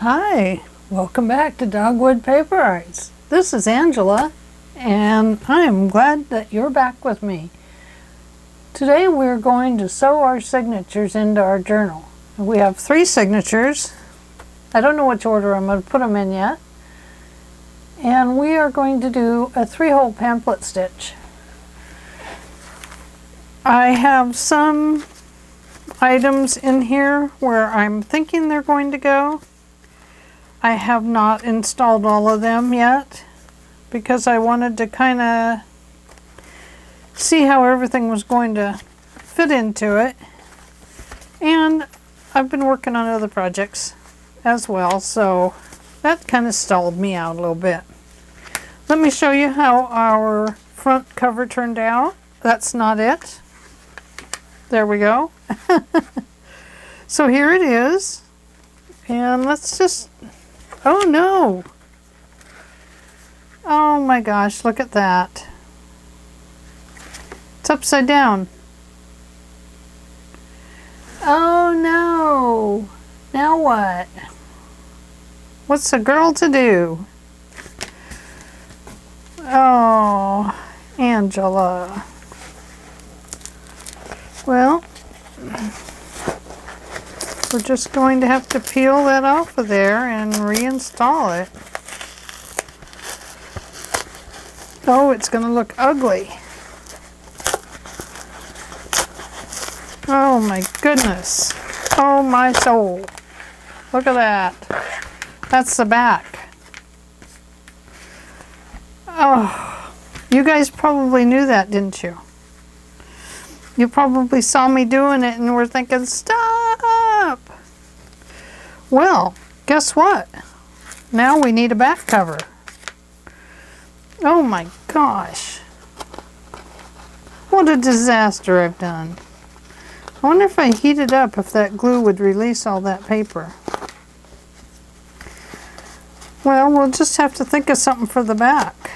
Hi, welcome back to Dogwood Paper Arts. This is Angela, and I'm glad that you're back with me. Today we're going to sew our signatures into our journal. We have 3 signatures. I don't know which order I'm going to put them in yet. And we are going to do a 3-hole pamphlet stitch. I have some items in here where I'm thinking they're going to go. I have not installed all of them yet because I wanted to kind of see how everything was going to fit into it. And I've been working on other projects as well, so that kind of stalled me out a little bit. Let me show you how our front cover turned out. That's not it. There we go. So here it is. And let's just... Oh no! Oh my gosh, look at that. It's upside down. Oh no! Now what? What's a girl to do? Oh, Angela. Well, we're just going to have to peel that off of there and reinstall it. Oh, it's going to look ugly. Oh my goodness. Oh my soul. Look at that. That's the back. Oh, you guys probably knew that, didn't you? You probably saw me doing it and were thinking, stop! Well, guess what? Now we need a back cover. Oh my gosh. What a disaster I've done. I wonder if I heat it up, if that glue would release all that paper. Well, we'll just have to think of something for the back.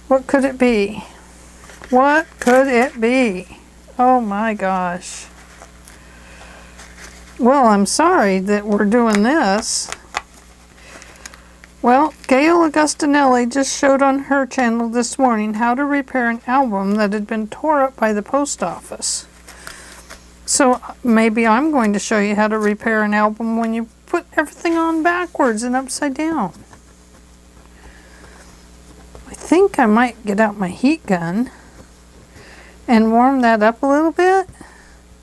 What could it be? What could it be? Oh my gosh. Well, I'm sorry that we're doing this. Well, Gail Augustinelli just showed on her channel this morning how to repair an album that had been tore up by the post office. So maybe I'm going to show you how to repair an album when you put everything on backwards and upside down. I think I might get out my heat gun and warm that up a little bit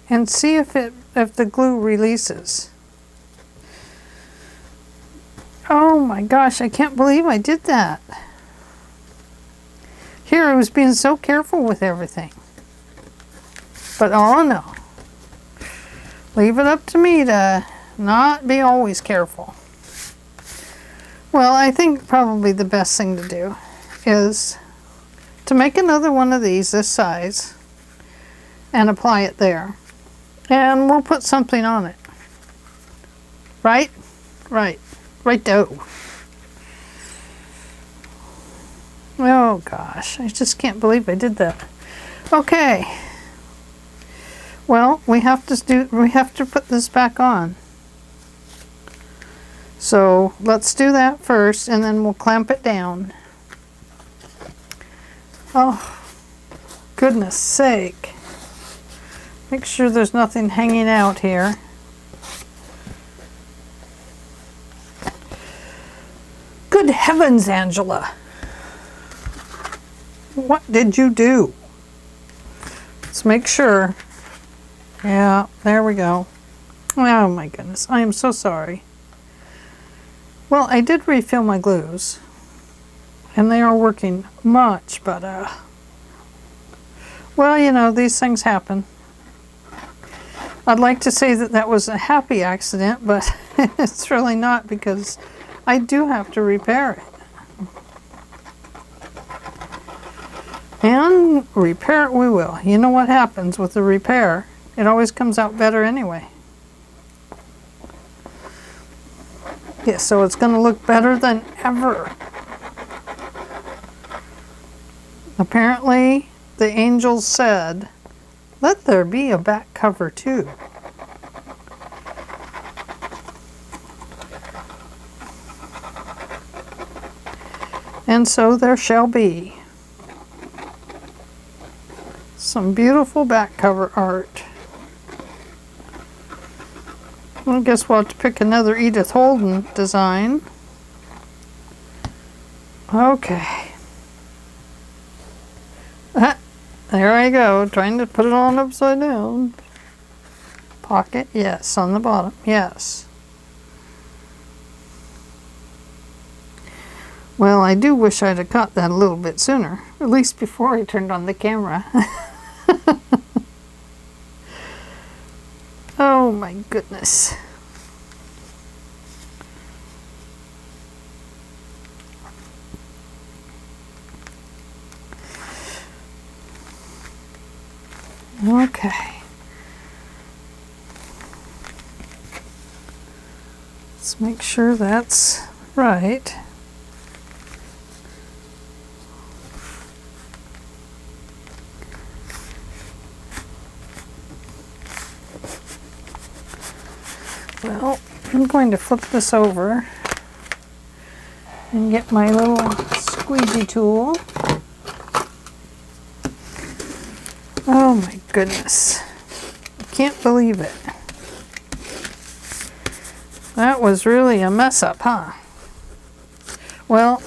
and see if the glue releases. Oh my gosh, I can't believe I did that. Here I was being so careful with everything. But oh no. Leave it up to me to not be always careful. Well, I think probably the best thing to do is to make another one of these this size and apply it there. And we'll put something on it. Right? Right. Right-do. Oh gosh, I just can't believe I did that. Okay. Well, we have to put this back on. So let's do that first and then we'll clamp it down. Oh, goodness sake. Make sure there's nothing hanging out here. Good heavens, Angela. What did you do? Let's make sure. Yeah, there we go. Oh my goodness, I am so sorry. Well, I did refill my glues. And they are working much better. Well, you know, these things happen. I'd like to say that that was a happy accident, but it's really not because I do have to repair it. And repair it we will. You know what happens with the repair? It always comes out better anyway. Yeah, so it's going to look better than ever. Apparently, the angels said, let there be a back cover too. And so there shall be. Some beautiful back cover art. Well, I guess we'll have to pick another Edith Holden design. Okay. There I go, trying to put it on upside down. Pocket, yes. On the bottom, yes. Well, I do wish I'd have caught that a little bit sooner. At least before I turned on the camera. Oh my goodness. Okay. Let's make sure that's right. Well, I'm going to flip this over and get my little squeegee tool. Oh my goodness. I can't believe it. That was really a mess up, huh? Well,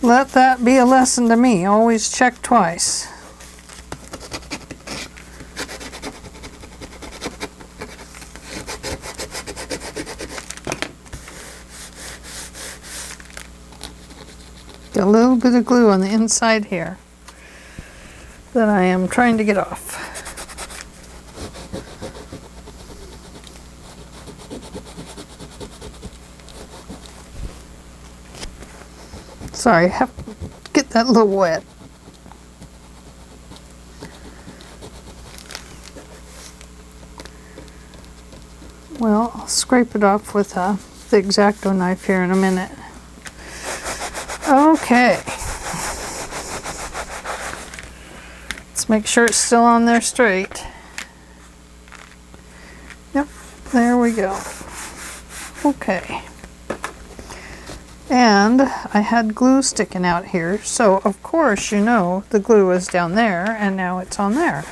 let that be a lesson to me. Always check twice. Got a little bit of glue on the inside here that I am trying to get off. Sorry, I have to get that a little wet. Well, I'll scrape it off with the X-Acto knife here in a minute. Okay. Let's make sure it's still on there straight. Yep, there we go. Okay. And I had glue sticking out here, so of course you know the glue is down there and now it's on there.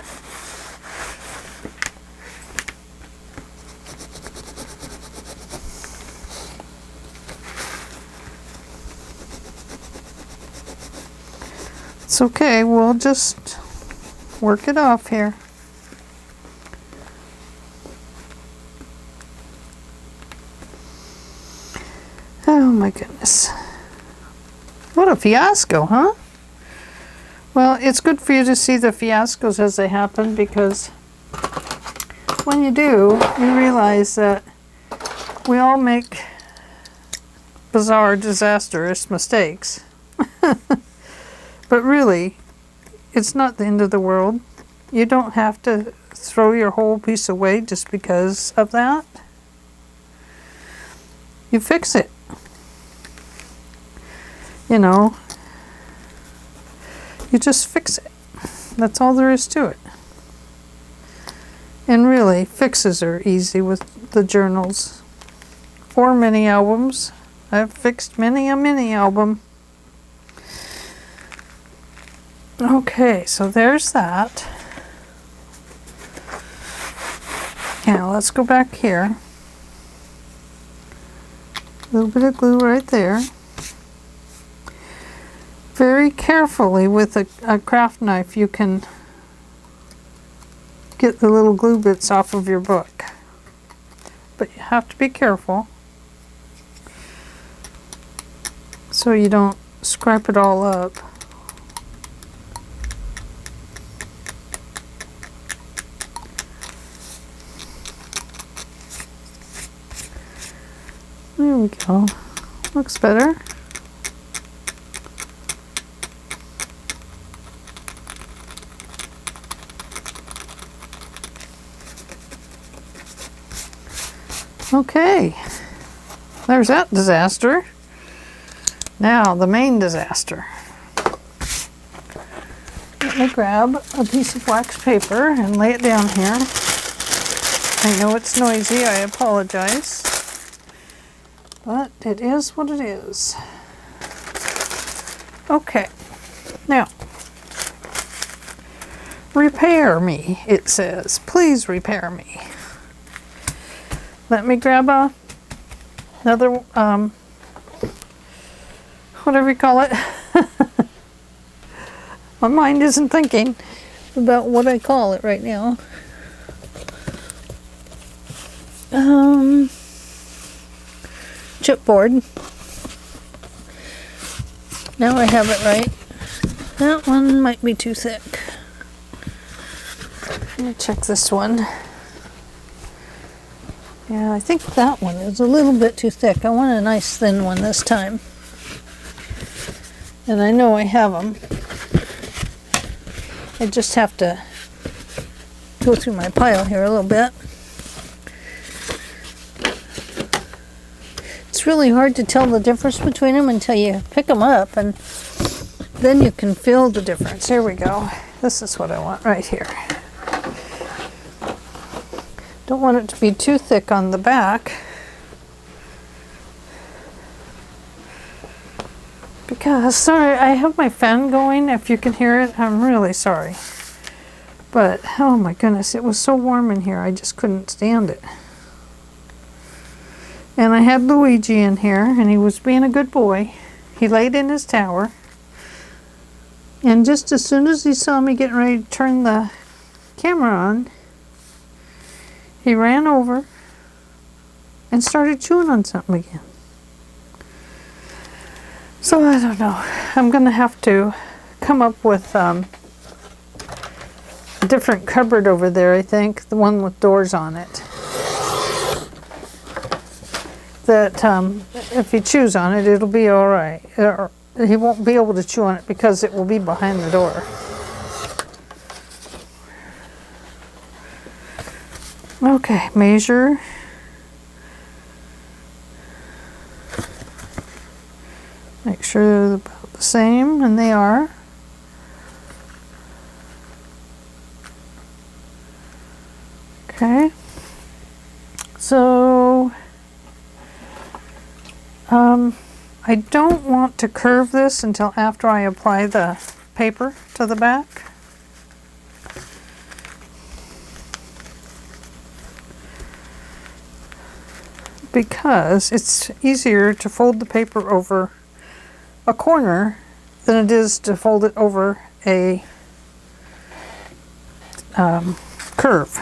It's okay, we'll just work it off here. Oh my goodness. What a fiasco, huh? Well, it's good for you to see the fiascos as they happen, because when you do, you realize that we all make bizarre, disastrous mistakes. But really, it's not the end of the world. You don't have to throw your whole piece away just because of that. You fix it. You know, you just fix it. That's all there is to it. And really, fixes are easy with the journals or mini albums. I've fixed many a mini album. Okay, so there's that. Now let's go back here. A little bit of glue right there. Very carefully with a craft knife you can get the little glue bits off of your book. But you have to be careful so you don't scrape it all up. There we go. Looks better. Okay. There's that disaster. Now the main disaster. Let me grab a piece of wax paper and lay it down here. I know it's noisy, I apologize. But it is what it is. Okay, now, repair me, it says. Please repair me. Let me grab another, whatever you call it. My mind isn't thinking about what I call it right now. Chipboard. Now I have it right. That one might be too thick. Let me check this one. Yeah, I think that one is a little bit too thick. I want a nice thin one this time. And I know I have them. I just have to go through my pile here a little bit. It's really hard to tell the difference between them until you pick them up, and then you can feel the difference. Here we go. This is what I want right here. Don't want it to be too thick on the back, because, sorry, I have my fan going. If you can hear it, I'm really sorry. But, oh my goodness, it was so warm in here, I just couldn't stand it. And I had Luigi in here, and he was being a good boy. He laid in his tower. And just as soon as he saw me getting ready to turn the camera on, he ran over and started chewing on something again. So I don't know. I'm going to have to come up with a different cupboard over there, I think. The one with doors on it. That if he chews on it, it'll be all right. Or he won't be able to chew on it because it will be behind the door. Okay, measure. Make sure they're about the same, and they are. Okay. So I don't want to curve this until after I apply the paper to the back. Because it's easier to fold the paper over a corner than it is to fold it over a curve.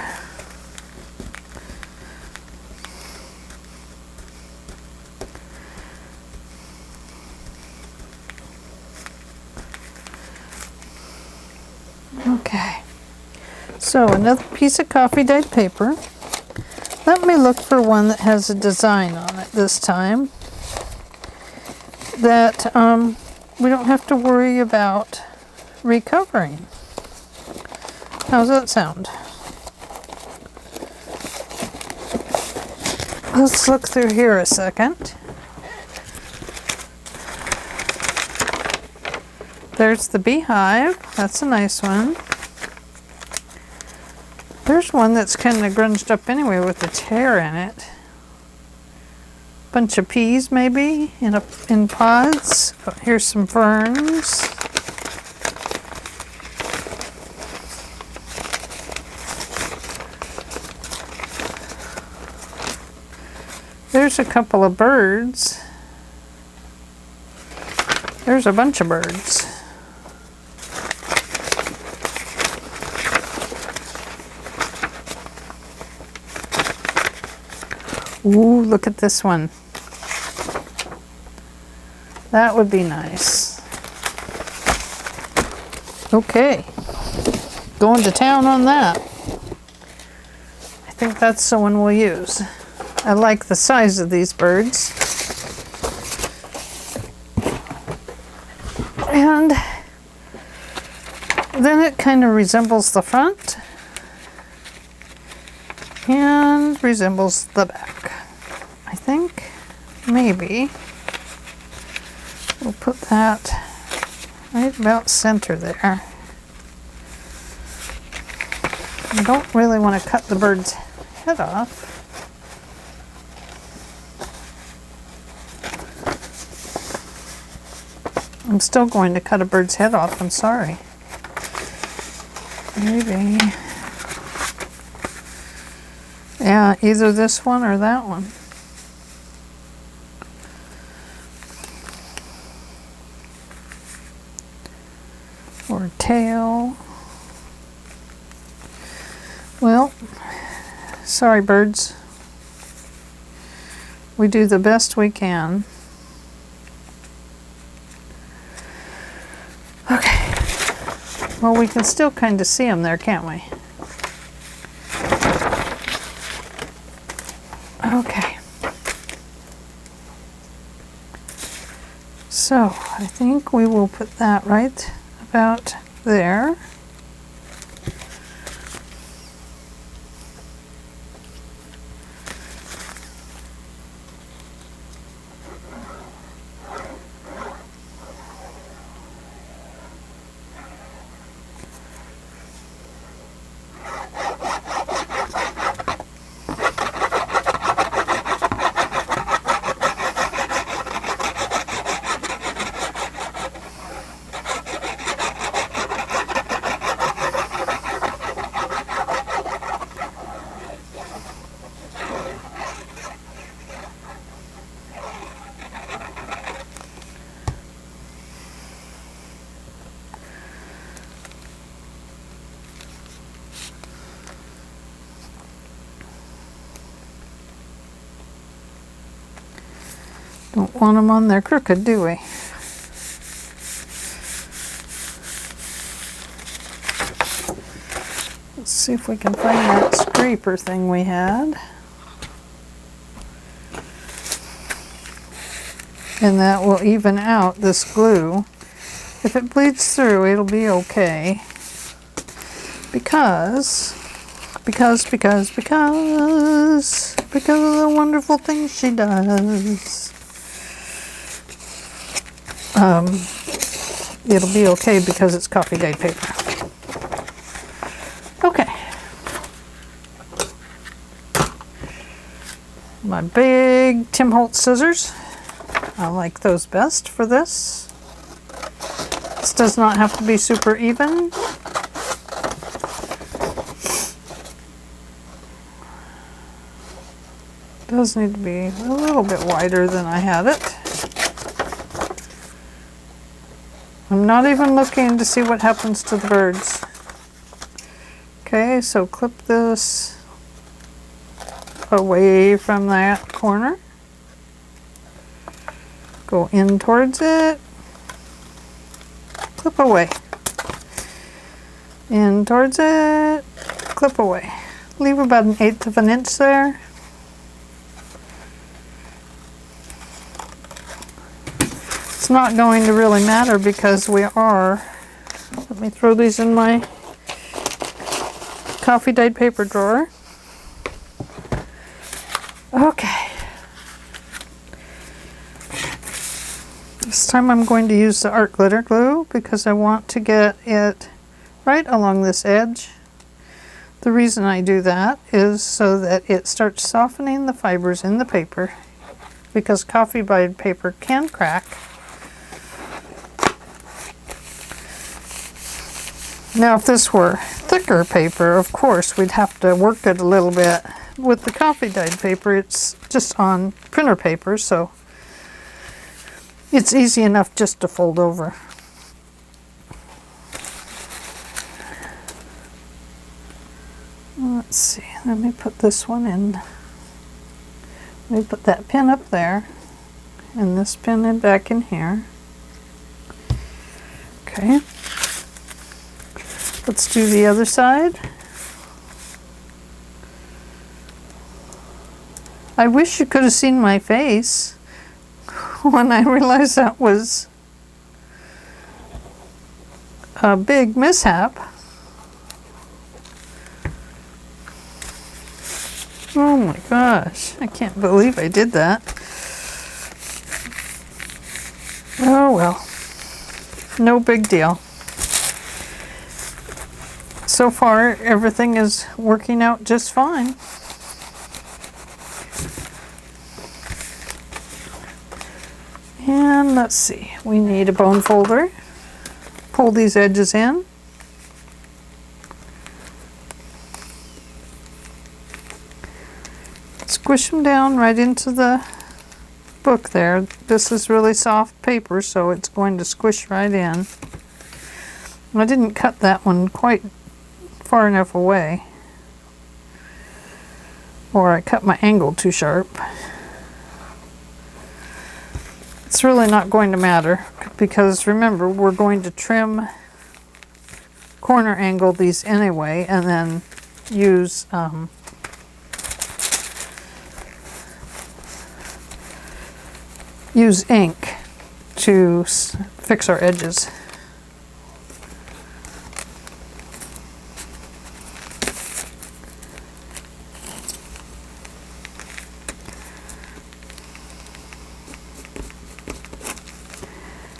Okay, so another piece of coffee dyed paper. Let me look for one that has a design on it this time that we don't have to worry about recovering. How's that sound? Let's look through here a second. There's the beehive. That's a nice one. There's one that's kind of grunged up anyway with a tear in it. Bunch of peas maybe in pods. Oh, here's some ferns. There's a couple of birds. There's a bunch of birds. Ooh, look at this one. That would be nice. Okay, going to town on that. I think that's the one we'll use. I like the size of these birds. And then it kind of resembles the front and resembles the back. I think maybe we'll put that right about center there. I don't really want to cut the bird's head off. I'm still going to cut a bird's head off, I'm sorry. Maybe. Yeah, either this one or that one. Or tail. Well, sorry birds. We do the best we can. Okay. Well, we can still kind of see them there, can't we? Okay. So, I think we will put that right about there. Don't want them on there crooked, do we? Let's see if we can find that scraper thing we had. And that will even out this glue. If it bleeds through, it'll be okay. Because of the wonderful things she does. It'll be okay because it's coffee dyed paper. Okay. My big Tim Holtz scissors. I like those best for this. This does not have to be super even. It does need to be a little bit wider than I had it. I'm not even looking to see what happens to the birds. Okay, so clip this away from that corner. Go in towards it. Clip away. In towards it. Clip away. Leave about 1/8 of an inch there. It's not going to really matter because we are, let me throw these in my coffee dyed paper drawer. Okay. This time I'm going to use the art glitter glue because I want to get it right along this edge. The reason I do that is so that it starts softening the fibers in the paper, because coffee dyed paper can crack. Now if this were thicker paper, of course we'd have to work it a little bit. With the coffee dyed paper, it's just on printer paper, so it's easy enough just to fold over. Let's see, let me put this one in. Let me put that pin up there, and this pin in back in here. Okay. Let's do the other side. I wish you could have seen my face when I realized that was a big mishap. Oh my gosh, I can't believe I did that. Oh well, no big deal. So far, everything is working out just fine. And let's see, we need a bone folder. Pull these edges in. Squish them down right into the book there. This is really soft paper, so it's going to squish right in. I didn't cut that one quite far enough away, or I cut my angle too sharp. It's really not going to matter, because remember, we're going to trim, corner angle these anyway, and then use ink to fix our edges.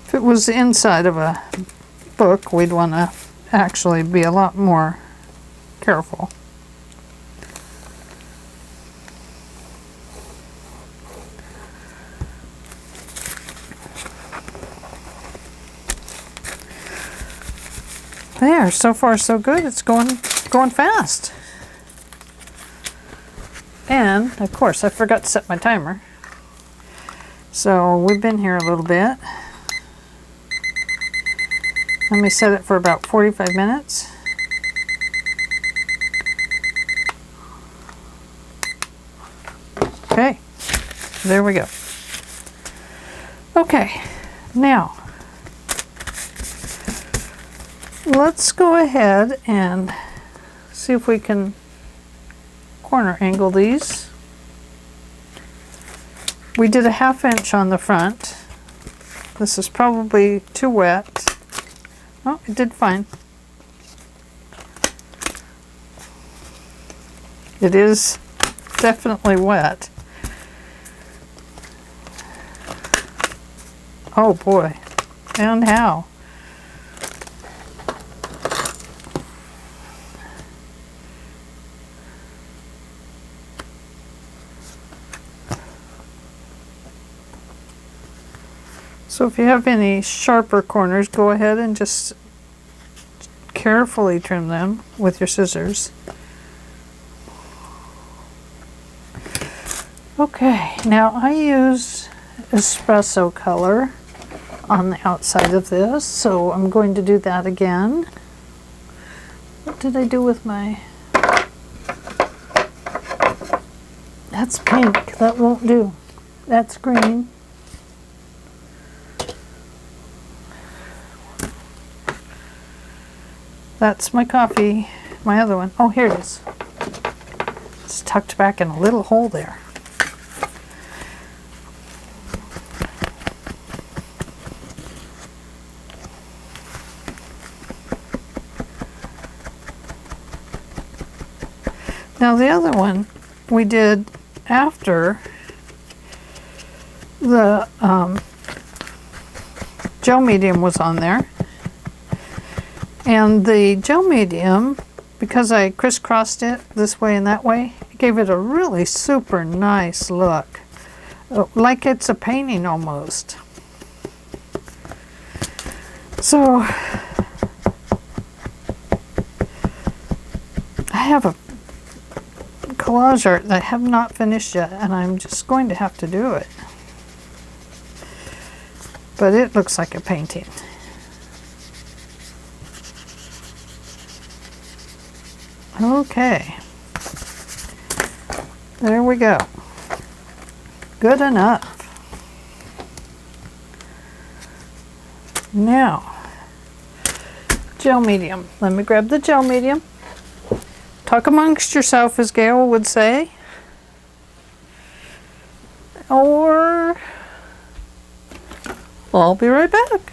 If it was the inside of a book, we'd want to actually be a lot more careful. There, so far so good. It's going fast. And of course I forgot to set my timer. So we've been here a little bit. Let me set it for about 45 minutes. Okay, there we go. Okay, now let's go ahead and see if we can corner angle these. We did a 1/2 inch on the front. This is probably too wet. Oh, it did fine. It is definitely wet. Oh boy, and how? So if you have any sharper corners, go ahead and just carefully trim them with your scissors. Okay, now I used espresso color on the outside of this, so I'm going to do that again. What did I do with my... That's pink, that won't do. That's green. That's my coffee, my other one. Oh, here it is. It's tucked back in a little hole there. Now the other one we did after the gel medium was on there. And the gel medium, because I crisscrossed it this way and that way, it gave it a really super nice look. Like it's a painting almost. So, I have a collage art that I have not finished yet, and I'm just going to have to do it. But it looks like a painting. Okay, there we go. Good enough. Now, gel medium. Let me grab the gel medium. Talk amongst yourself, as Gail would say. Or, I'll be right back.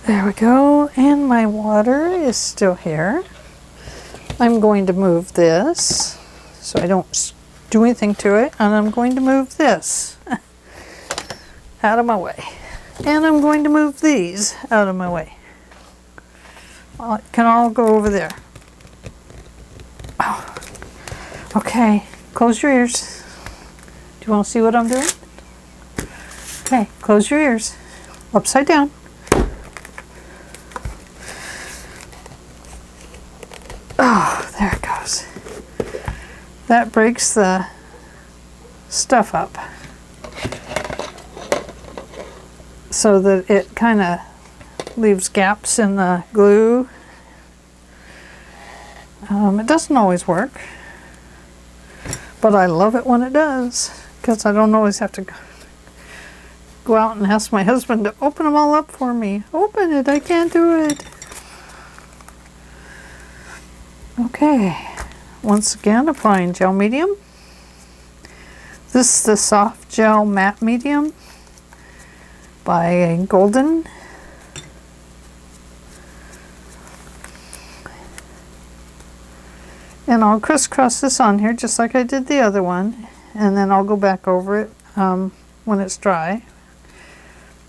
There we go, and my water is still here. I'm going to move this so I don't do anything to it, and I'm going to move this out of my way. And I'm going to move these out of my way. It can all go over there. Oh. Okay, close your ears. you want to see what I'm doing? Okay, close your ears. Upside down. Oh, there it goes. That breaks the stuff up so that it kind of leaves gaps in the glue. It doesn't always work, but I love it when it does, because I don't always have to go out and ask my husband to open them all up for me. Open it, I can't do it. Okay, once again applying gel medium. This is the soft gel matte medium by Golden. And I'll crisscross this on here just like I did the other one, and then I'll go back over it when it's dry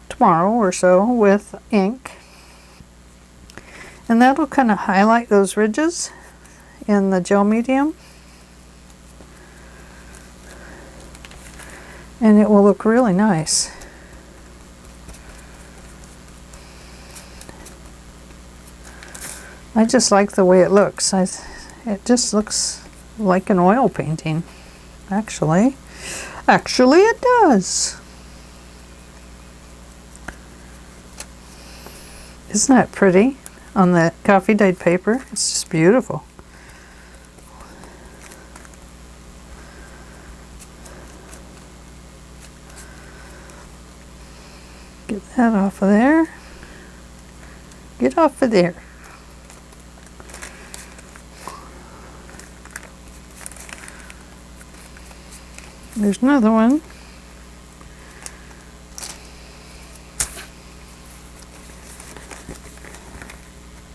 tomorrow or so with ink. And that'll kind of highlight those ridges in the gel medium. And it will look really nice. I just like the way it looks. It just looks like an oil painting, actually. Actually, it does. Isn't that pretty on the coffee dyed paper? It's just beautiful. Get that off of there. Get off of there. There's another one.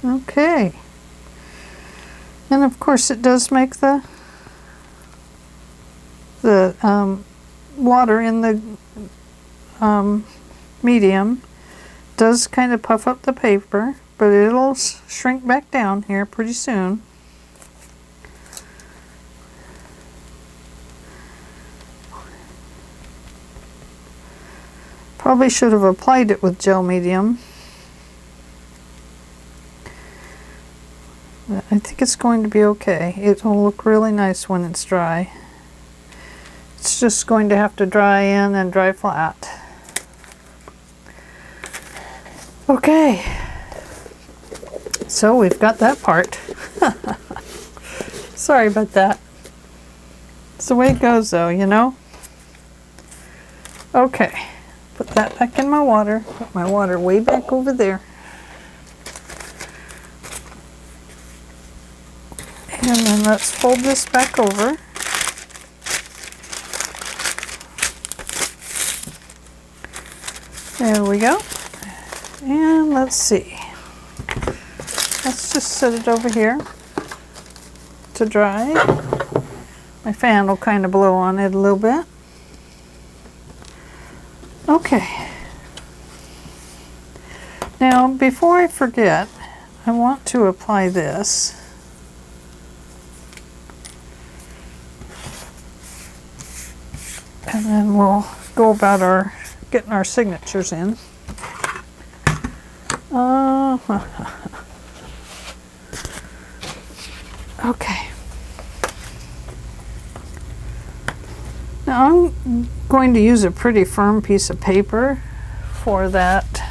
Okay. And of course it does make the water in the medium does kind of puff up the paper, but it'll shrink back down here pretty soon. Probably should have applied it with gel medium. But I think it's going to be okay. It will look really nice when it's dry. It's just going to have to dry in and dry flat. Okay. So we've got that part. Sorry about that. It's the way it goes though, you know? Okay. Put that back in my water. Put my water way back over there. And then let's fold this back over. There we go. And let's see. Let's just set it over here to dry. My fan will kind of blow on it a little bit. Okay. Now, before I forget, I want to apply this. And then we'll go about getting our signatures in. Okay. Now I'm going to use a pretty firm piece of paper for that,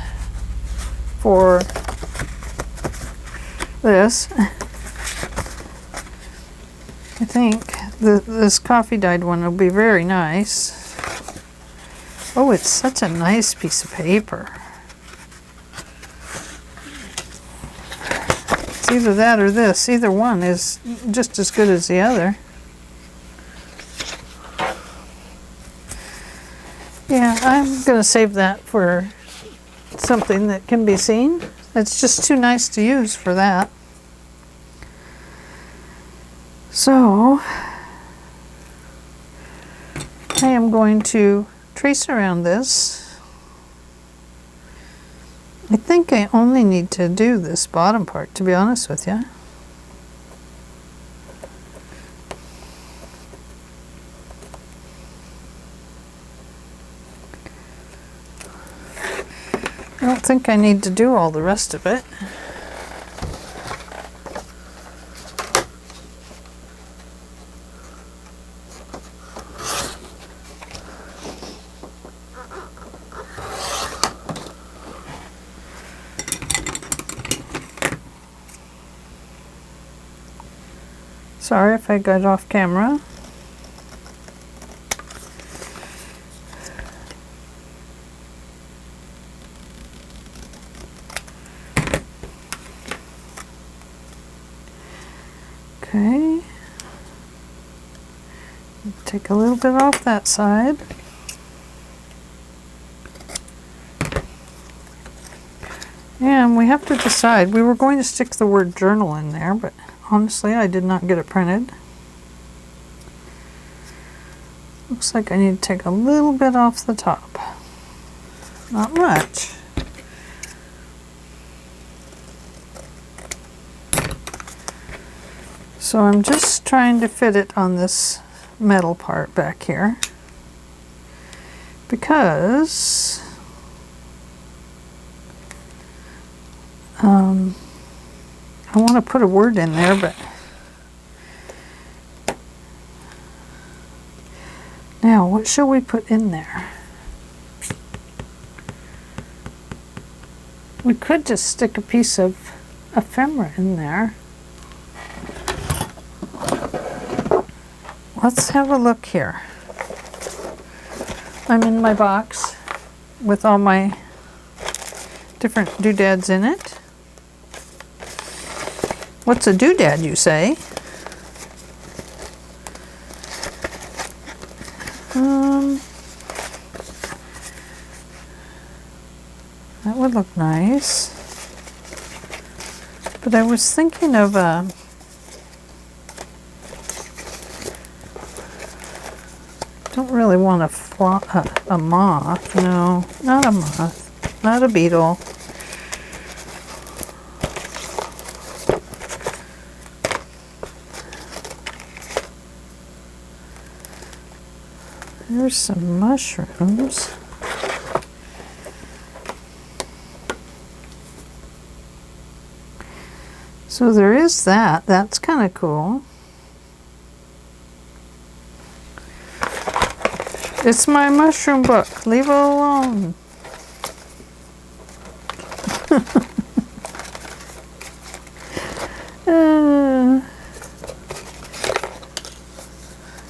for this. I think this coffee dyed one will be very nice. Oh, it's such a nice piece of paper. It's either that or this. Either one is just as good as the other. Yeah, I'm going to save that for something that can be seen. It's just too nice to use for that. So, I am going to trace around this. I think I only need to do this bottom part, to be honest with you. think I need to do all the rest of it. Sorry if I got off camera. Okay. Take a little bit off that side. And we have to decide. We were going to stick the word journal in there, but honestly, I did not get it printed. Looks like I need to take a little bit off the top. Not much. So I'm just trying to fit it on this metal part back here, because I want to put a word in there, but now what shall we put in there? We could just stick a piece of ephemera in there. Let's have a look here. I'm in my box with all my different doodads in it. What's a doodad, you say? That would look nice. But I was thinking of don't really want a moth. No, not a moth. Not a beetle. There's some mushrooms. So there is that. That's kind of cool. It's my mushroom book. Leave it alone.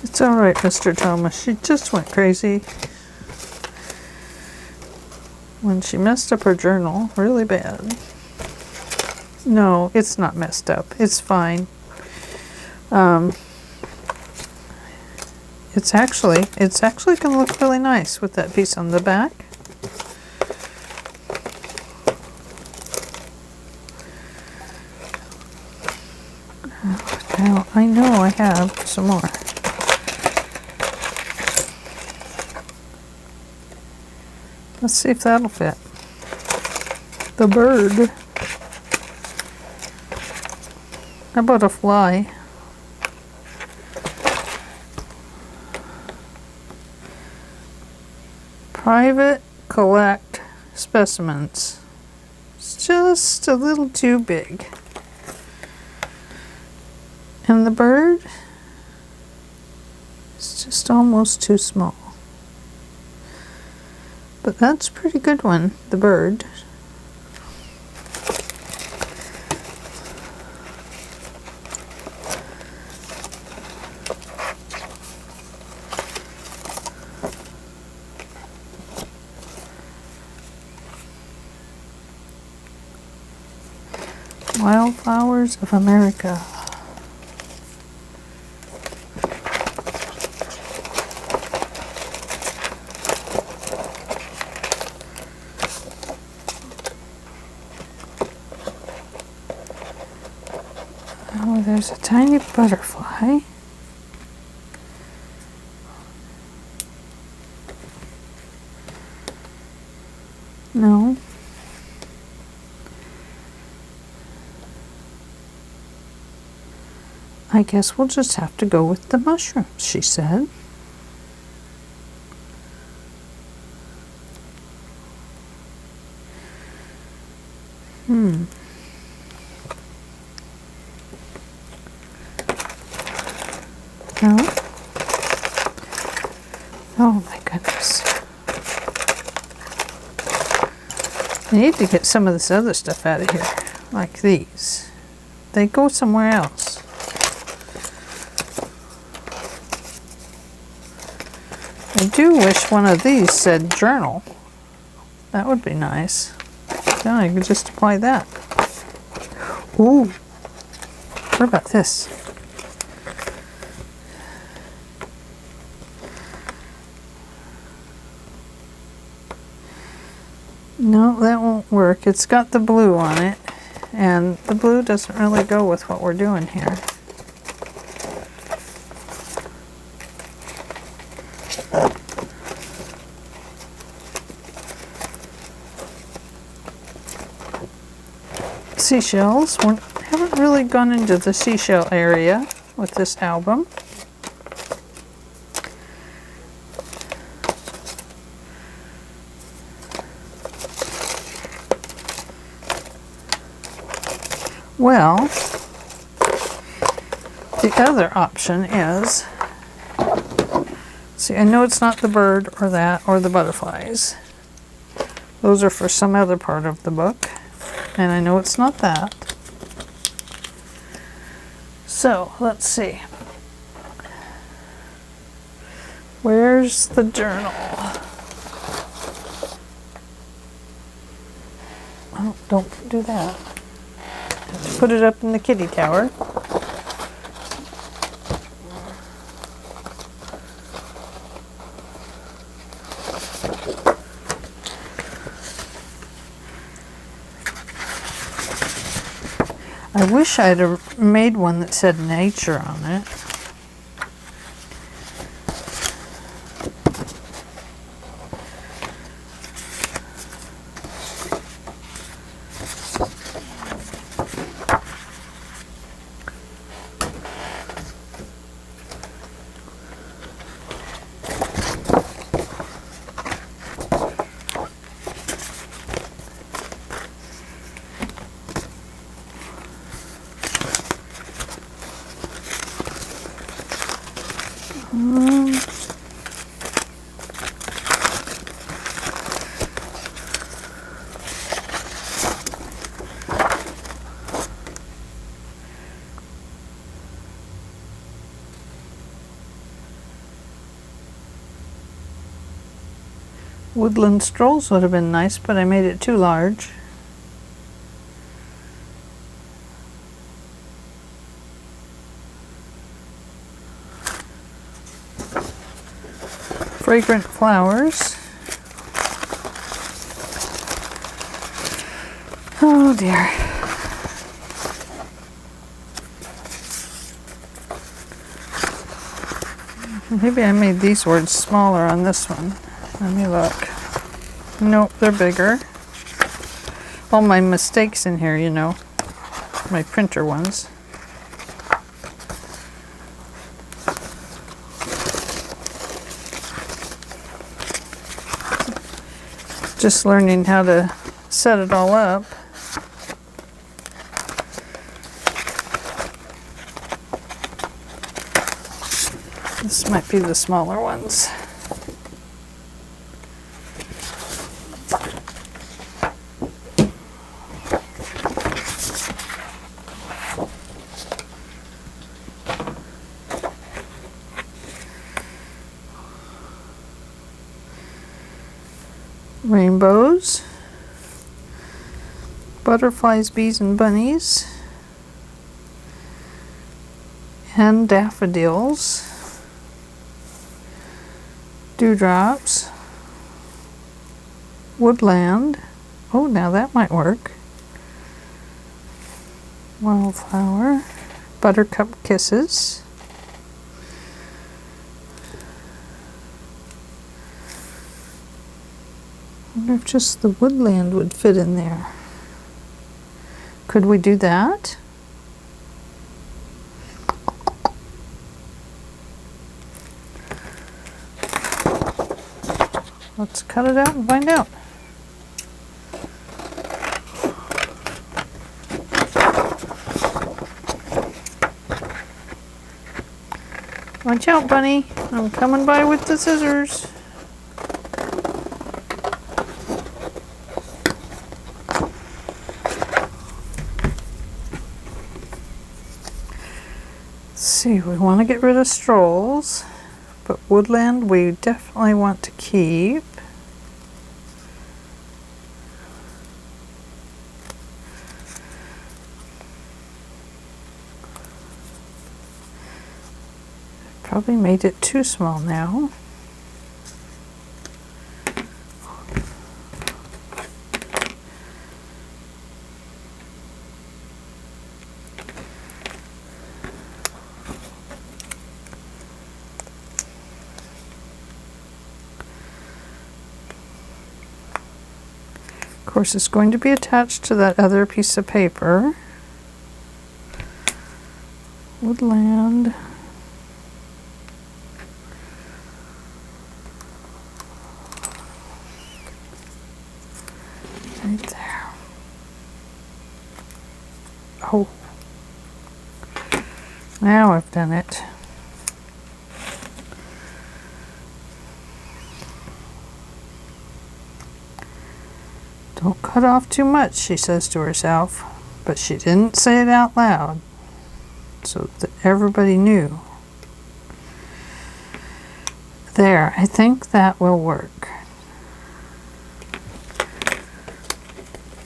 It's all right, Mr. Thoma. She just went crazy when she messed up her journal really bad. No, it's not messed up. It's fine. It's actually going to look really nice with that piece on the back. Now, I know I have some more. Let's see if that'll fit. The bird. How about a fly? Private collect specimens. It's just a little too big. And the bird is just almost too small. But that's a pretty good one, the bird. Wildflowers of America. Oh, there's a tiny butterfly. No. I guess we'll just have to go with the mushrooms, she said. No. Oh my goodness. I need to get some of this other stuff out of here, like these. They go somewhere else. I do wish one of these said journal. That would be nice. Then I could just apply that. Ooh. What about this? No, that won't work. It's got the blue on it, and the blue doesn't really go with what we're doing here. Seashells. We haven't really gone into the seashell area with this album. Well, the other option is, see, I know it's not the bird or that or the butterflies. Those are for some other part of the book, and I know it's not that. So, let's see. Where's the journal? Oh, don't do that. Put it up in the kitty tower. I wish I'd have made one that said nature on it. Woodland strolls would have been nice, but I made it too large. Fragrant flowers. Oh dear. Maybe I made these words smaller on this one. Let me look. Nope, they're bigger. All my mistakes in here, you know. My printer ones. Just learning how to set it all up. This might be the smaller ones. Rainbows, butterflies, bees, and bunnies, and daffodils, dewdrops, woodland. Oh, now that might work. Wildflower, buttercup kisses. I wonder if just the woodland would fit in there. Could we do that? Let's cut it out and find out. Watch out, Bunny. I'm coming by with the scissors. Let's see, we want to get rid of strolls, but woodland we definitely want to keep. Probably made it too small now. Of course, it's going to be attached to that other piece of paper. Woodland. Right there. Oh. Now I've done it. Don't cut off too much, she says to herself, but she didn't say it out loud, so that everybody knew. There, I think that will work.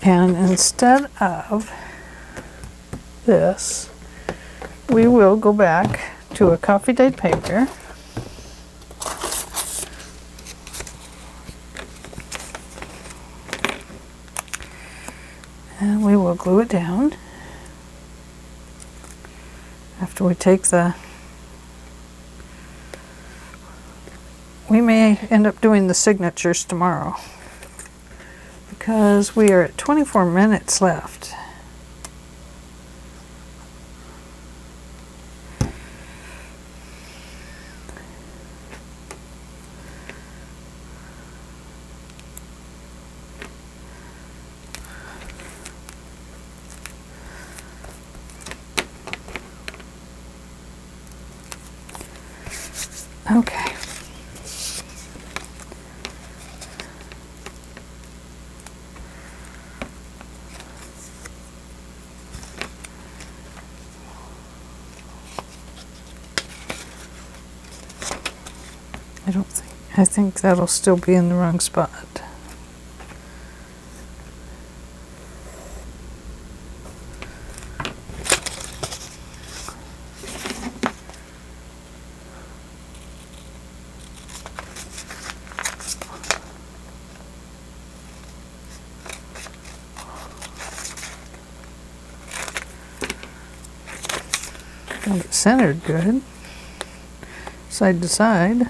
And instead of this, we will go back to a coffee date paper. And we will glue it down after we take the, we may end up doing the signatures tomorrow because we are at 24 minutes left. Okay. I think that'll still be in the wrong spot. Got it centered good, side to side.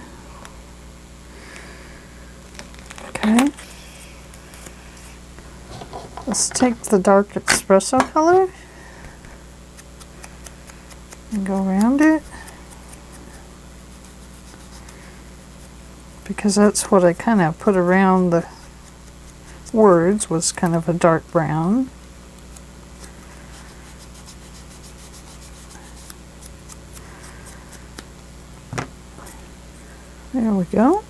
Okay. Let's take the dark espresso color and go around it, because that's what I kind of put around the words, was kind of a dark brown. There we go.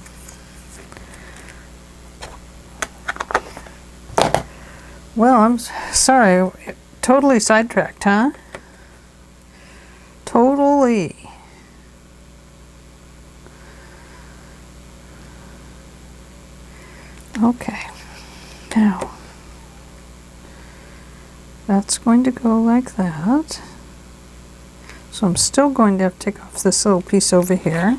Well, I'm sorry, totally sidetracked, huh? Totally. Okay, now that's going to go like that. So I'm still going to have to take off this little piece over here.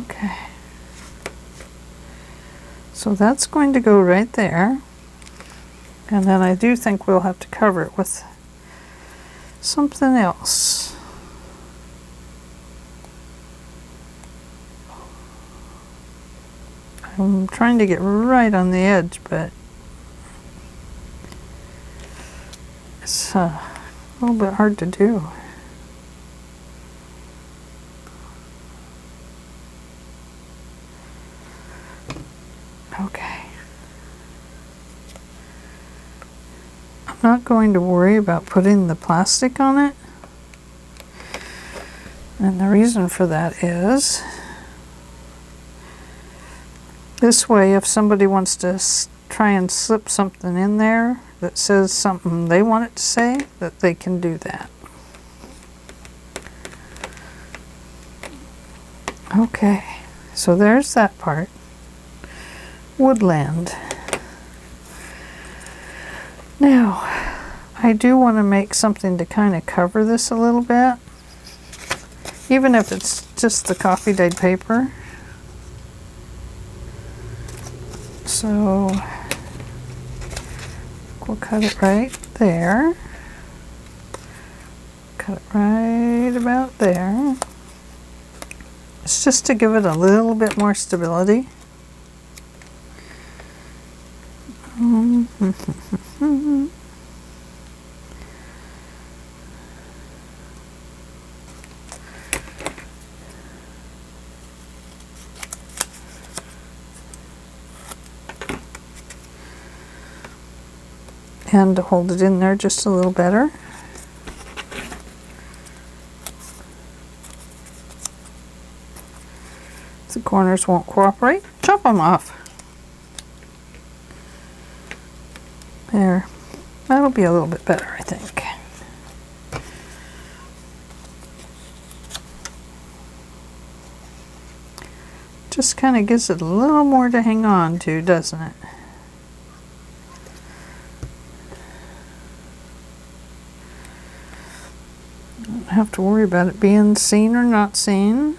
Okay, so that's going to go right there, and then I do think we'll have to cover it with something else. I'm trying to get right on the edge, but it's a little bit hard to do. going to worry about putting the plastic on it. And the reason for that is, this way if somebody wants to try and slip something in there that says something they want it to say, that they can do that. Okay, so there's that part. Woodland. Now, I do want to make something to kind of cover this a little bit, even if it's just the coffee dyed paper. So we'll cut it right there. Cut it right about there. It's just to give it a little bit more stability. And to hold it in there just a little better. If the corners won't cooperate, chop them off. There. That'll be a little bit better, I think. Just kind of gives it a little more to hang on to, doesn't it? Don't have to worry about it being seen or not seen.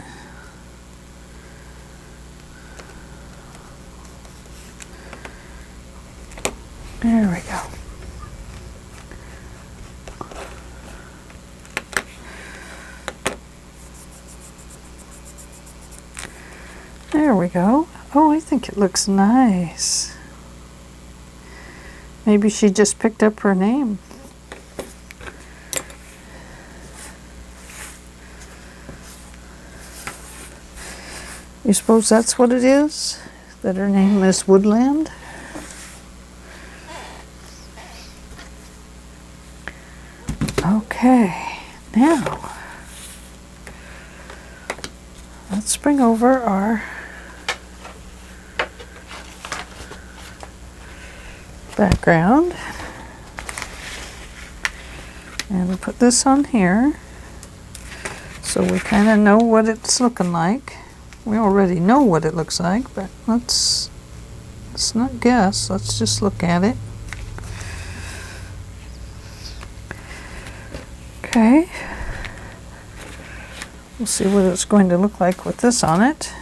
There we go. There we go. Oh, I think it looks nice. Maybe she just picked up her name. You suppose that's what it is? That her name is Woodland? Okay, now let's bring over our background and we'll put this on here so we kind of know what it's looking like. We already know what it looks like, but let's not guess, let's just look at it. Okay, we'll see what it's going to look like with this on it.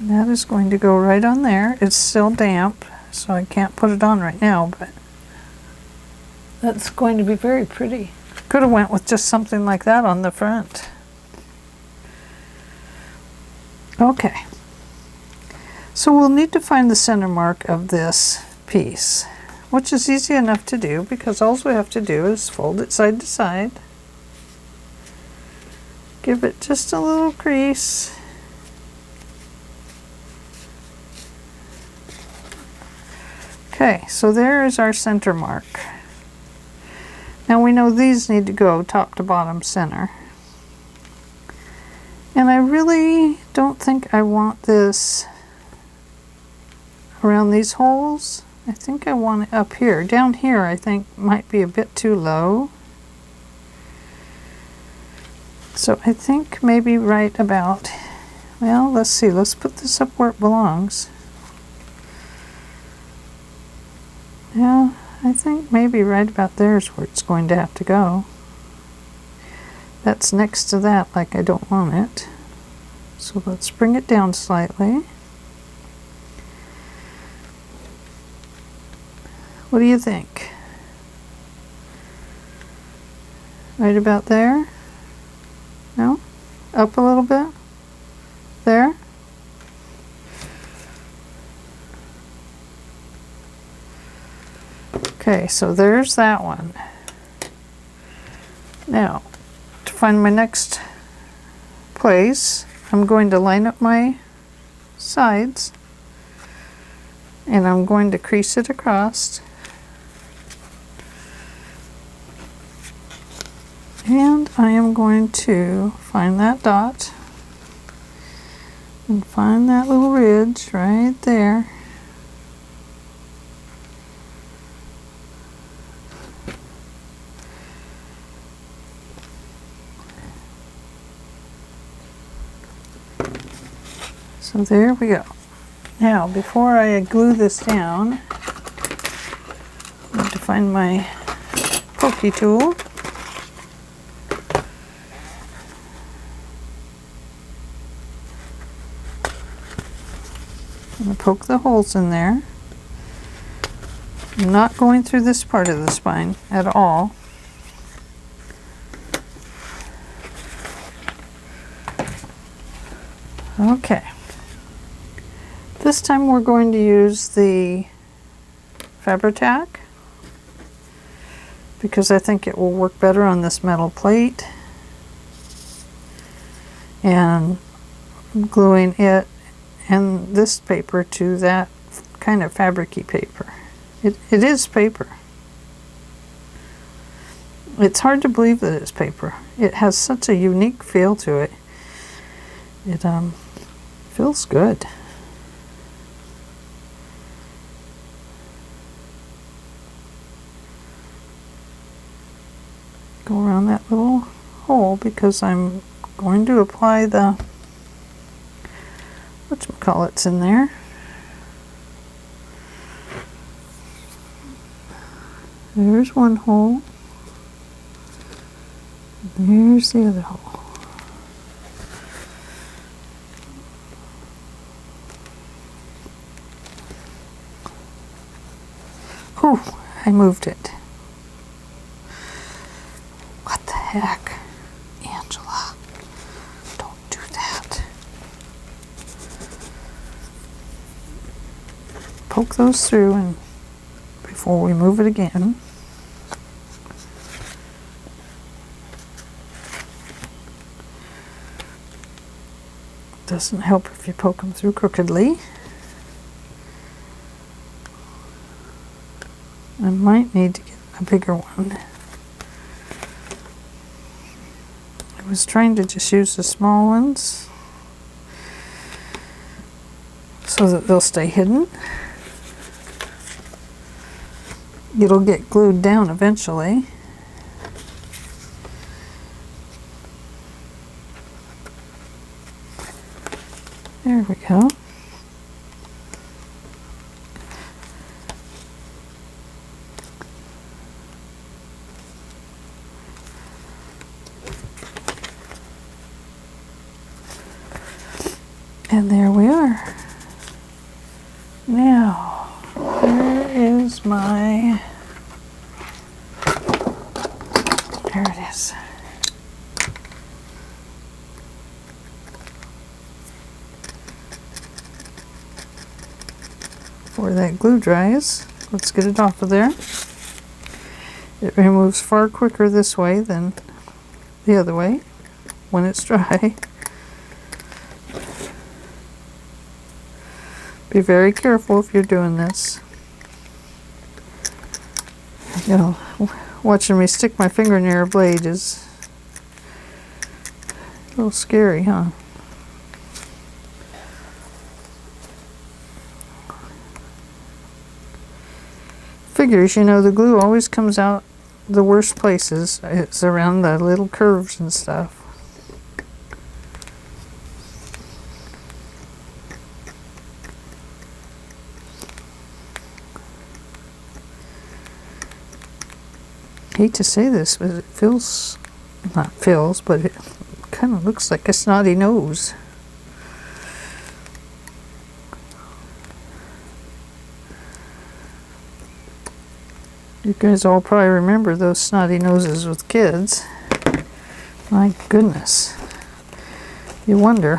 And that is going to go right on there. It's still damp, so I can't put it on right now, but that's going to be very pretty. Could have went with just something like that on the front. Okay. So we'll need to find the center mark of this piece, which is easy enough to do because all we have to do is fold it side to side. Give it just a little crease. Okay, so there is our center mark. Now we know these need to go top to bottom center. And I really don't think I want this around these holes. I think I want it up here. Down here I think might be a bit too low. So I think maybe right about, well, let's see, let's put this up where it belongs. Yeah, I think maybe right about there is where it's going to have to go. That's next to that, like I don't want it. So let's bring it down slightly. What do you think? Right about there? No? Up a little bit? There? Okay, so there's that one. Now, to find my next place, I'm going to line up my sides, and I'm going to crease it across. And I am going to find that dot and find that little ridge right there. So there we go. Now, before I glue this down, I need to find my pokey tool. I'm going to poke the holes in there. I'm not going through this part of the spine at all. Okay. This time we're going to use the Fabri-Tac because I think it will work better on this metal plate, and gluing it and this paper to that kind of fabric-y paper. It is paper. It's hard to believe that it's paper. It has such a unique feel to it. It feels good. Go around that little hole because I'm going to apply the whatchamacallits in there. There's one hole. There's the other hole. Oh, I moved it. What the heck? Angela, don't do that. Poke those through and before we move it again. Doesn't help if you poke them through crookedly. I might need to get a bigger one. I was trying to just use the small ones so that they'll stay hidden. It'll get glued down eventually. There we go. And there we are. Now, where is my... There it is. Before that glue dries, let's get it off of there. It removes far quicker this way than the other way when it's dry. Be very careful if you're doing this. You know, watching me stick my finger near a blade is a little scary, huh? Figures, you know, the glue always comes out the worst places. It's around the little curves and stuff. Hate to say this, but it feels, not feels, but it kind of looks like a snotty nose. You guys all probably remember those snotty noses with kids. My goodness. You wonder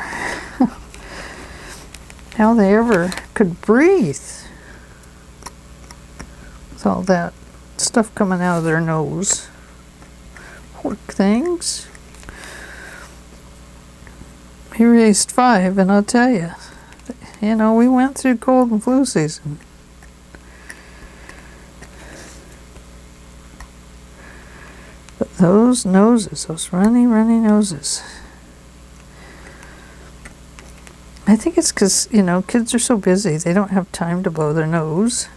how they ever could breathe with all that stuff coming out of their nose. Poor things. He raised 5, and I'll tell you, You know, we went through cold and flu season. But those noses, those runny noses. I think it's because, you know, kids are so busy, they don't have time to blow their nose.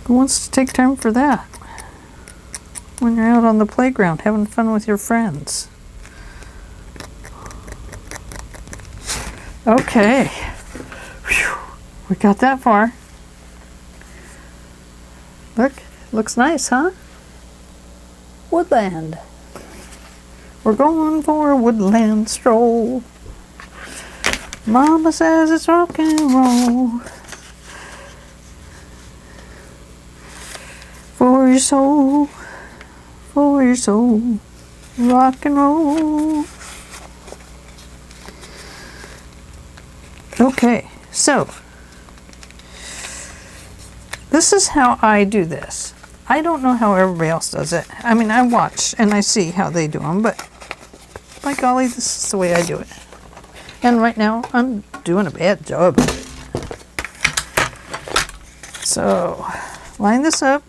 Who wants to take time for that? When you're out on the playground having fun with your friends. Okay. Whew. We got that far. Look, looks nice, huh? Woodland. We're going for a woodland stroll. Mama says it's rock and roll. For your soul, rock and roll. Okay, so this is how I do this. I don't know how everybody else does it. I mean, I watch and I see how they do them, but by golly, this is the way I do it. And right now, I'm doing a bad job of it. So, line this up.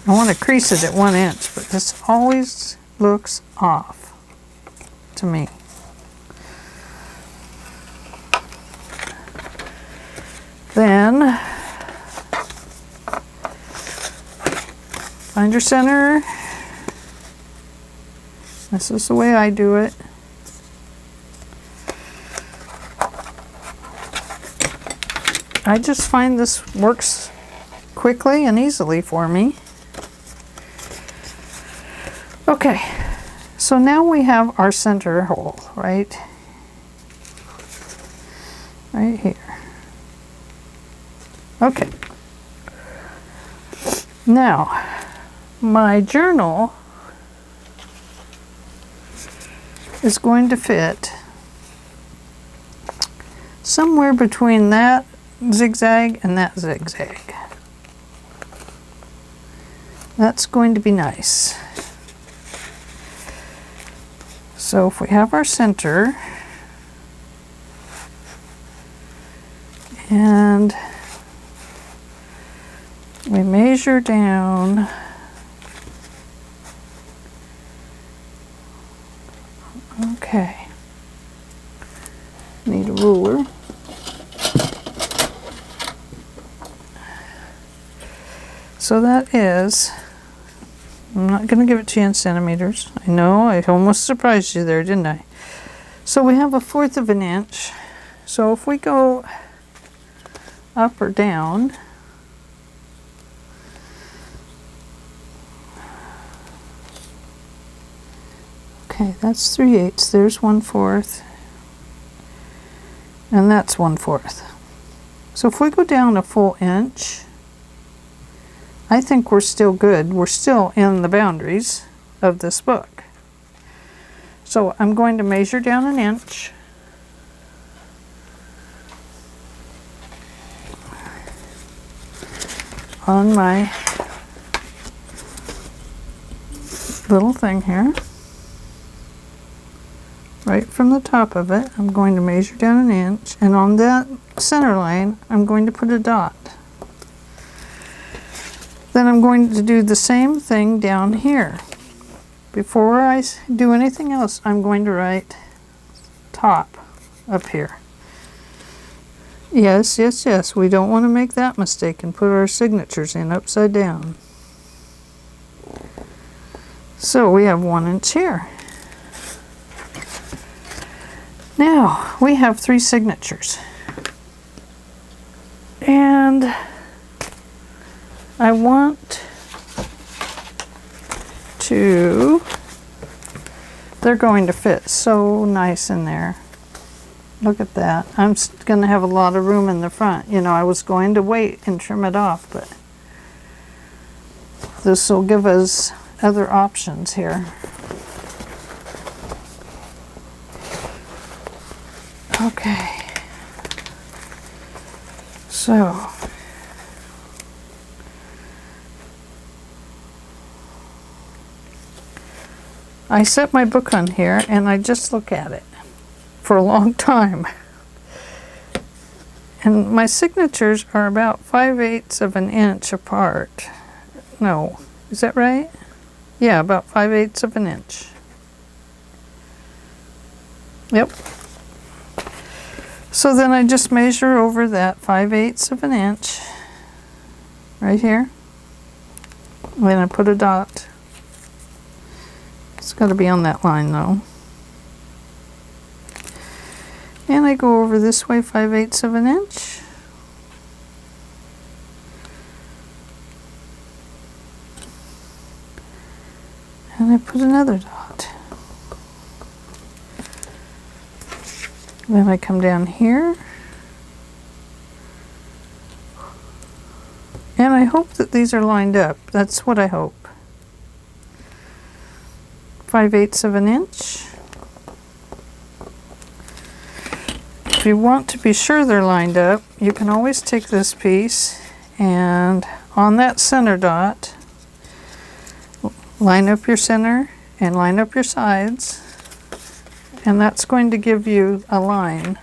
I want to crease it at 1 inch, but this always looks off to me. Then find your center. This is the way I do it. I just find this works quickly and easily for me. Okay, so now we have our center hole, right? Right here. Okay. Now, my journal is going to fit somewhere between that zigzag and that zigzag. That's going to be nice. So if we have our center and we measure down okay, need a ruler. So that is, I'm not going to give it to you in centimeters. I know, I almost surprised you there, didn't I? So we have 1/4 of an inch. So if we go up or down, okay, that's 3/8. There's 1/4. And that's 1/4. So if we go down a full inch, I think we're still good. We're still in the boundaries of this book. So I'm going to measure down 1 inch. On my little thing here. Right from the top of it, I'm going to measure down 1 inch, and on that center line, I'm going to put a dot. Then I'm going to do the same thing down here. Before I do anything else, I'm going to write top up here. Yes, yes, yes, we don't want to make that mistake and put our signatures in upside down. So we have 1 inch here. Now, we have 3 signatures. And I want to, they're going to fit so nice in there. Look at that. I'm going to have a lot of room in the front. You know, I was going to wait and trim it off, but this will give us other options here. Okay. So, I set my book on here and I just look at it for a long time. And my signatures are about 5/8 of an inch apart. No, is that right? Yeah, about 5/8 of an inch. Yep. So then I just measure over that 5/8 of an inch right here. Then I put a dot. It's got to be on that line though. And I go over this way 5/8 of an inch. And I put another dot. Then I come down here. And I hope that these are lined up. That's what I hope. 5/8 of an inch. If you want to be sure they're lined up, you can always take this piece and on that center dot, line up your center and line up your sides, and that's going to give you a line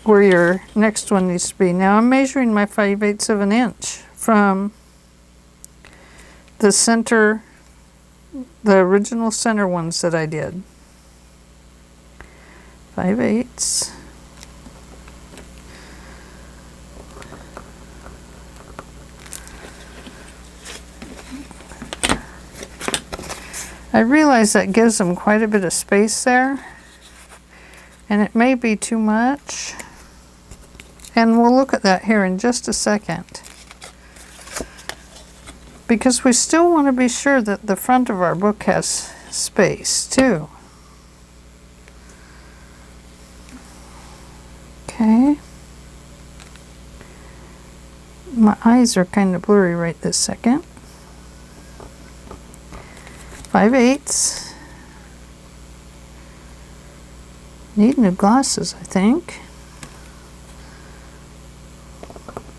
where your next one needs to be. Now I'm measuring my 5/8 of an inch from the center, the original center ones that I did. 5/8. I realize that gives them quite a bit of space there, and it may be too much, and we'll look at that here in just a second, because we still want to be sure that the front of our book has space too. Okay. My eyes are kind of blurry right this second. 5/8. Need new glasses, I think.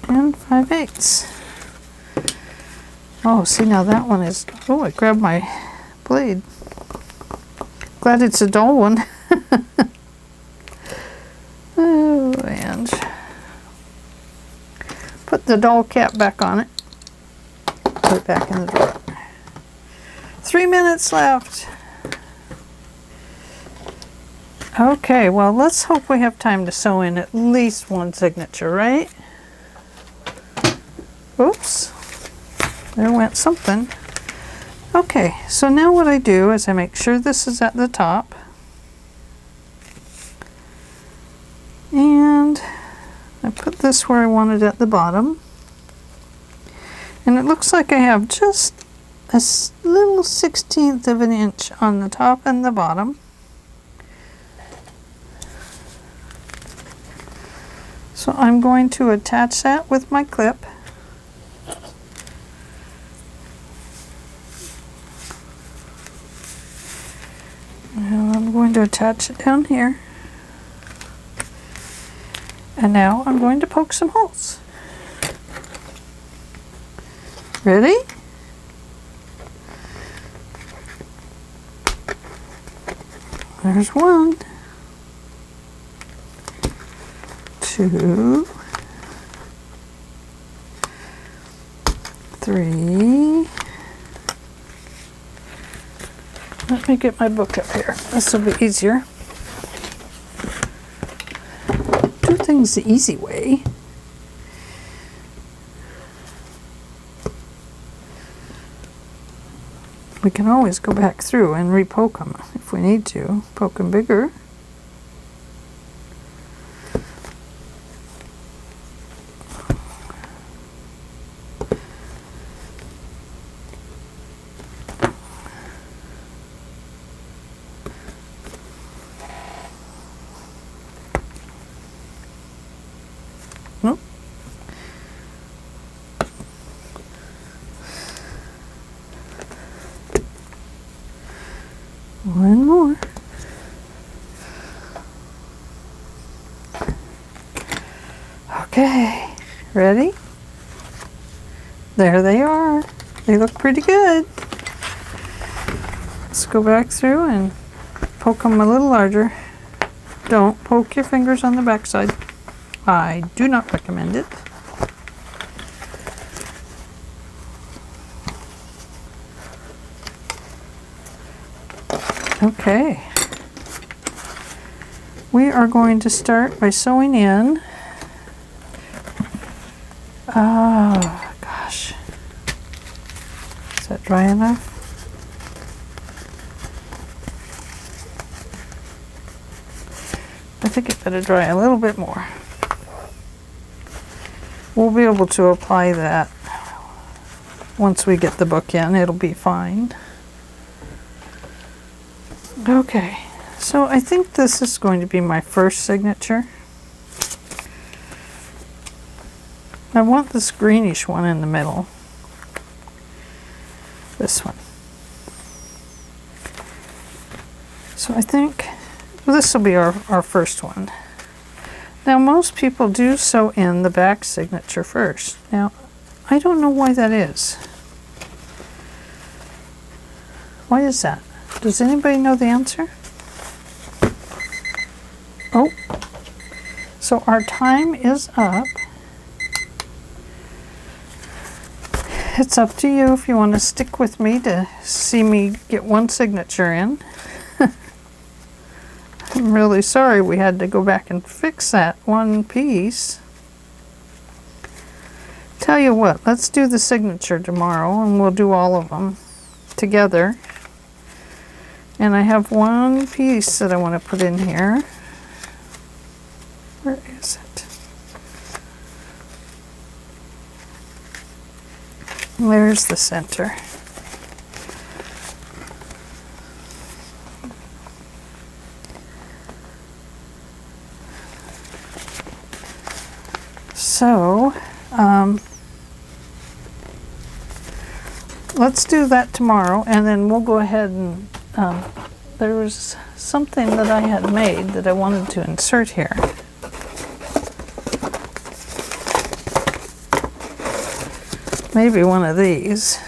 And 5/8. Oh, see, now that one is, oh, I grabbed my blade. Glad it's a dull one. Oh, and put the doll cap back on it. Put it back in the drawer. 3 minutes left. Okay, well, let's hope we have time to sew in at least one signature, right? Oops, there went something. Okay, so now what I do is I make sure this is at the top. And I put this where I want it at the bottom. And it looks like I have just a little 1/16 of an inch on the top and the bottom. So I'm going to attach that with my clip. And I'm going to attach it down here. And now I'm going to poke some holes. Ready? There's 1, 2, 3. Let me get my book up here. This will be easier. Do things the easy way. We can always go back through and re-poke them if we need to. Poke them bigger. Nope. One more. Okay, ready? There they are. They look pretty good. just go back through and poke them a little larger. Don't poke your fingers on the back side. I do not recommend it. Okay. We are going to start by sewing in. Oh, gosh. Is that dry enough? I think it better dry a little bit more. We'll be able to apply that once we get the book in. It'll be fine. Okay, so I think this is going to be my first signature. I want this greenish one in the middle. This one. So I think this will be our first one. Now most people do sew in the back signature first. Now I don't know why that is. Why is that? Does anybody know the answer? Oh, so our time is up. It's up to you if you want to stick with me to see me get one signature in. I'm really sorry we had to go back and fix that one piece. Tell you what, let's do the signature tomorrow and we'll do all of them together. And I have one piece that I want to put in here. Where is it? There's the center. So, let's do that tomorrow, and then we'll go ahead and there was something that I had made that I wanted to insert here. Maybe one of these.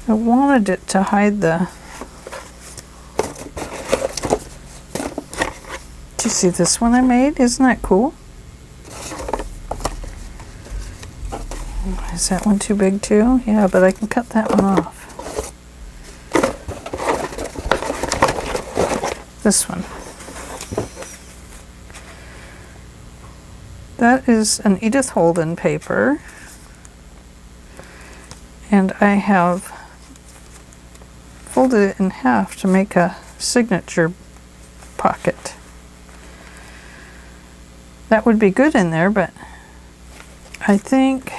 I wanted it to hide the... Do you see this one I made? Isn't that cool? Is that one too big too? Yeah, but I can cut that one off. This one. That is an Edith Holden paper, and I have folded it in half to make a signature pocket. That would be good in there, but I think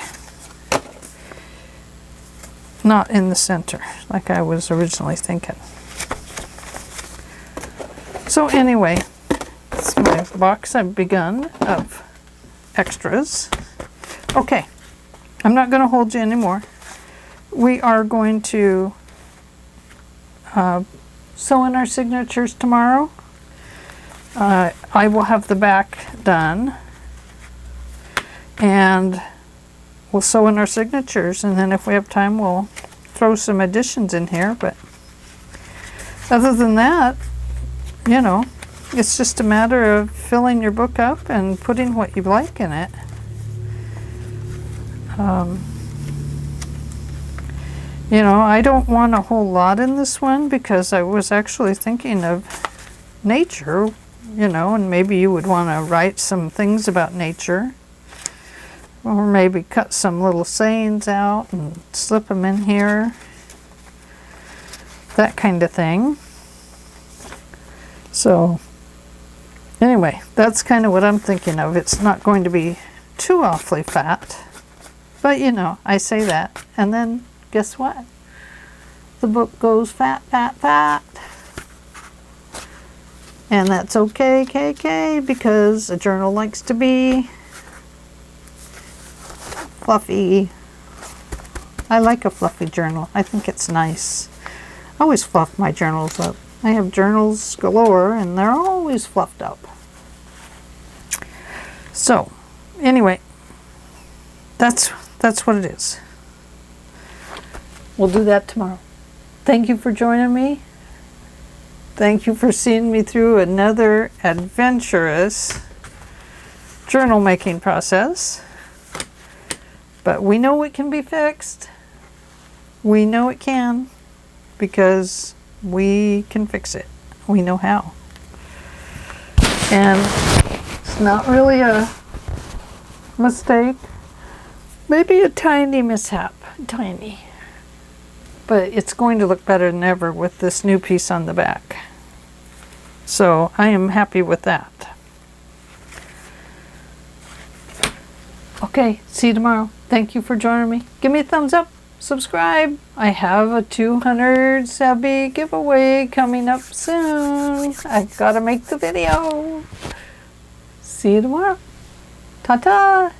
not in the center like I was originally thinking. So anyway, it's my box I've begun of extras. Okay, I'm not going to hold you anymore. We are going to sew in our signatures tomorrow. I will have the back done, and we'll sew in our signatures, and then if we have time we'll throw some additions in here. But other than that, you know, it's just a matter of filling your book up and putting what you like in it. You know, I don't want a whole lot in this one because I was actually thinking of nature, you know, and maybe you would want to write some things about nature, or maybe cut some little sayings out and slip them in here, that kind of thing. So anyway, that's kind of what I'm thinking of. It's not going to be too awfully fat, but you know, I say that, and then guess what? The book goes fat, fat, fat. And that's okay, KK, because a journal likes to be fluffy. I like a fluffy journal. I think it's nice. I always fluff my journals up. I have journals galore, and they're always fluffed up. So, anyway, that's what it is. We'll do that tomorrow. thank you for joining me. Thank you for seeing me through another adventurous journal making process. But we know it can be fixed. We know it can, because we can fix it. We know how. And it's not really a mistake. Maybe a tiny mishap. Tiny. But it's going to look better than ever with this new piece on the back. So I am happy with that. Okay, see you tomorrow. Thank you for joining me. Give me a thumbs up. Subscribe. I have a 200 subby giveaway coming up soon. I've got to make the video. See you tomorrow. Ta-ta.